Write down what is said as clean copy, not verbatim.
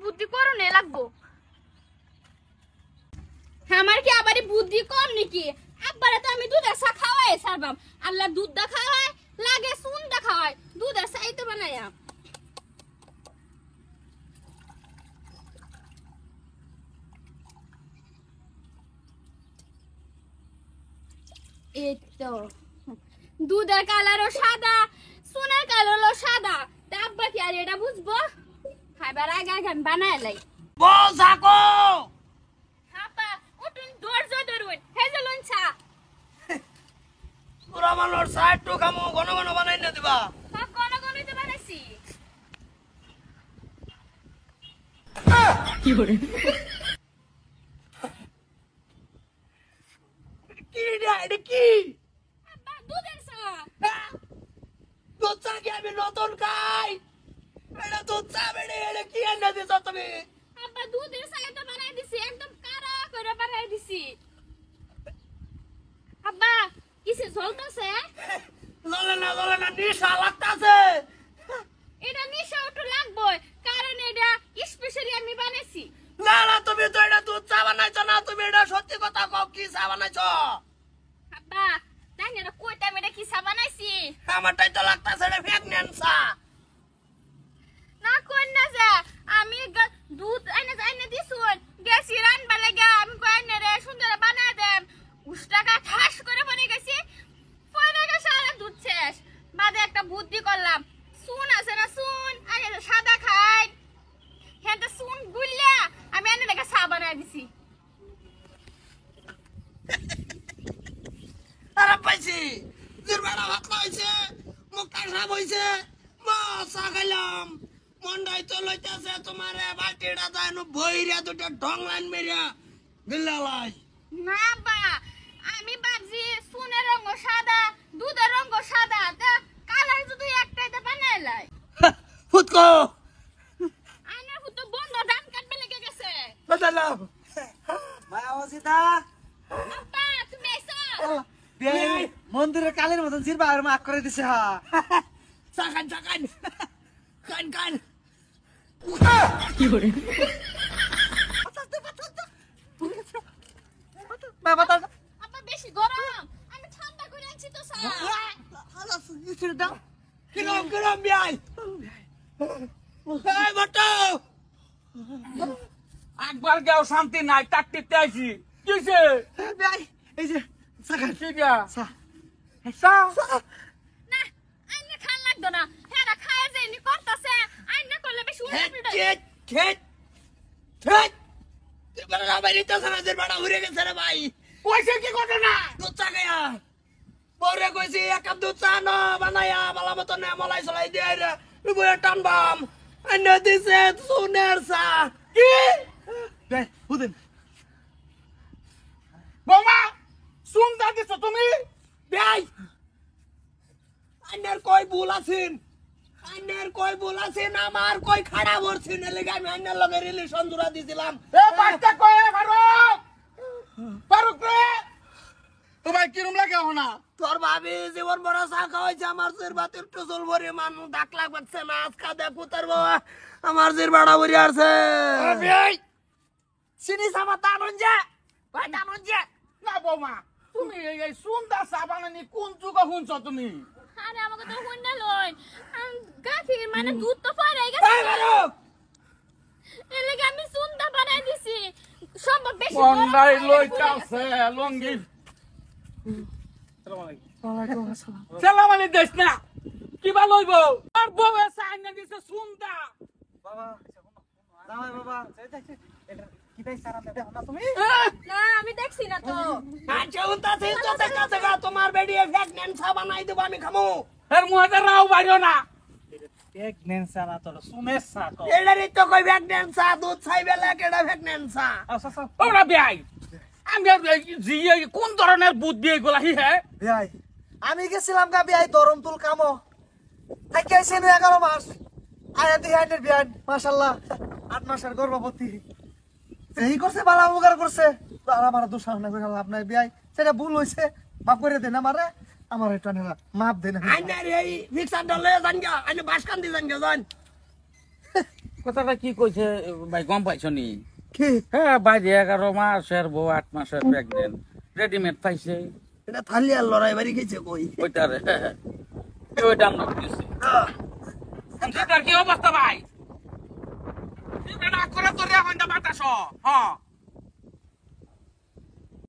বুদ্ধি করনে লাগবো। আমার কি আবার বুদ্ধি কম নাকি? আব্বারে তো আমি দুধের চা খাওয়াই সারবাম। আল্লাহ দুধ দা খাওয়ায়, লাগে সুন দা খাওয়ায়, দুধের চাই তো বানাইয়া। এই তো দুধের কালারও সাদা, সুনের কালারও সাদা। তা আব্বা কি আর এটা বুঝবো? খাইবার আগে আগে আমি বানায় লাই। বল থাকো আপা উঠুন, ধৈর্য ধরুন, হেজলুন চা। পুরা মানুষ সাইড টু খামো ঘন ঘন বানাই না দিবা। সব ঘন ঘনই তো বানাইছি। কি করে কি রে এটা কি? আব্বা দুধের চা। দুধ চা কি আমি নতুন খাই? এটা দুধ চা বেড়ে এটা কি এনে দিছ তুমি? আব্বা দুধের চা তো বানাই দিছি, একদম কারা করে বানাই দিছি। আব্বা কিসে ঝলতাছে? ললে না নিশা লাগতাছে। এটা নিশা একটু লাগবে, কারণ এটা স্পেশালি আমি বানাইছি। না তুমি তো এটা দুধ চা বানাইছো না, তুমি এটা সত্যি কথা কও কি চা বানাইছো? আব্বা তাই না কইতাম এটা কি চা বানাইছি? আমারটাই তো লাগতাছে এটা প্রেগন্যান্ট চা। না কোন না যা, আমি দুধ এনে দিছুন, গেছি রানবা লাগা, আমি কই না রে সুন্দর বানায় দেম। উষ্টাকা ঠাস করে বনে গেছি, পয়লা গেছে আর দুধ শেষ। বাদে একটা বুদ্ধি করলাম, সুন আছে না সুন, আরে সাদা খাই, হ্যাঁ তো সুন গুললা আমি এনে দেখা চা বানায় দিছি। আরে পাইছি জিরবাড়া ভাত হইছে, মুখটা সাপ হইছে, চা খাইলাম। মন্ডাই তো লইতেছে তোমারে বাটিটা দাইনো বইরা দুটো ঢং লাইন মেরিয়া দিল্লালাই। না বা আমি ভাবছি সুনের রঙ সাদা, দুধের রঙ সাদা, তা কালার যদি একটাইতে বানায় লাই। ফুটকো আইনার ফুটো বন্ধ, ধান কাটবে লেগে গেছে। বদলাম মায়া অজিতা আব্বা তুমি এসো। বিয়াই মন্দিরের কালের মতন জিরবা আর মাক করে দিছে হা চাকান কান কি করে বাবা তা আব্বা বেশি গরম, আমি ঠান্ডা করে আনছি তো চা। কিরম বিয়াই এই বটো একবার গেও শান্তি নাই, টাকটিতে আইছি কিসে বিয়াই এই যে সাকা ঠিক আছে সা না আইনে খান লাগতো না, হেরা খায় যে নি করতেছে, আইনে করলে বেশি উল্টা খেট জিরবাড়া বাইরে তো সমাজের বাড়া উড়ে গেছে রে ভাই। কইছে কি ঘটনা? দুধ চা খাইয়া পরে কইছি এক কাপ দুধ চা না বানাইয়া মালা মতো না মলাই চলাই দিয়ে রে বইয়া টানবাম এনে দিছে সুনের চা। কি বিয়াই বুদিন বোমা সুন্দর দিছো তুমি? ভাই আন্নের কই ভুল আছেন, আন্নের কই ভুল আছেন, আমার কই খারাপ হচ্ছেন, এলাকা আমি আন্নের লগে রিলেশন জুড়া দিছিলাম। এ বাচ্চা কই ফারুক রে তোমার কিরম লাগে না? তোর ভাবি জীবন বড় চা খাওয়াইছে, আমার জির বাতের টুসল ভরে মানুষ ডাক লাগছে না, আজকা দেখো তার বাবা আমার জির বাড়া ভরে আছে। চিনি সামা টানুন যা ভাই, টানুন যা। না বোমা তুমি এই সুন্দর চা বানানি কোন যুগে শুনছ তুমি? আরে আমাকে তো হুন্না লই, গাখির মানে দুধ তো পড়ে এই গেছে, ফারুক এর লাগি আমি সুন্দা বানাই দিছি। সম্ভব বেশি বন্ডাই লইতাছে লঙ্গি সালাম আলাইকুম দেশ না কিবা লইব আর বউয়ে চাই না দিছে সুন্দা বাবা জামাই বাবা এটা কি তাই সারা দেখো না তুমি না আমি দেখছি না তো। আচ্ছা উনতাছে তো দেখা দেখা তোমার বেডি প্রেগন্যান্ট চা বানাই দেব আমি খামু। এর মুহাতে রাও বাইরো না প্রেগন্যান্ট সারা তো সুমেশ সা তো এটারই তো কই প্রেগন্যান্ট চা দুধ চাইবে লাগে এটা প্রেগন্যান্ট চা। আচ্ছা আচ্ছা ওরা বেআই আমি জি কোন ধরনের বুদ্ধি এগুলা হি হ্যাঁ বিয়াই আমি গেছিলাম গা বিয়াই দরমতুল কামো থাকি আইছে 11 মাস আয়া দি হাইনের বিয়াই মাশাআল্লাহ 8 মাসের গর্ভবতী এই করছে বালা উপকার করছে আর আমার দোষ না করে লাভ নাই বিয়াই সেটা ভুল হইছে মাফ করে দেন আমারে আমার এটা না মাফ দেন আইনার এই মিক্সার ডলে জান গা আইনে বাসকান দি জান গা জান কথাটা কি কইছে ভাই গম পাইছো নি কি হ্যাঁ বাইরে 11 মাসের বউ 8 মাসের প্রেগনেন্ট রেডিমেড পাইছে এটা থালি আর লড়াই বাড়ি গেছে কই ওইটারে ওইটা আমরা দিছি সেটার কি অবস্থা ভাই সেটা না করে তোর এখন বাতাস হ্যাঁ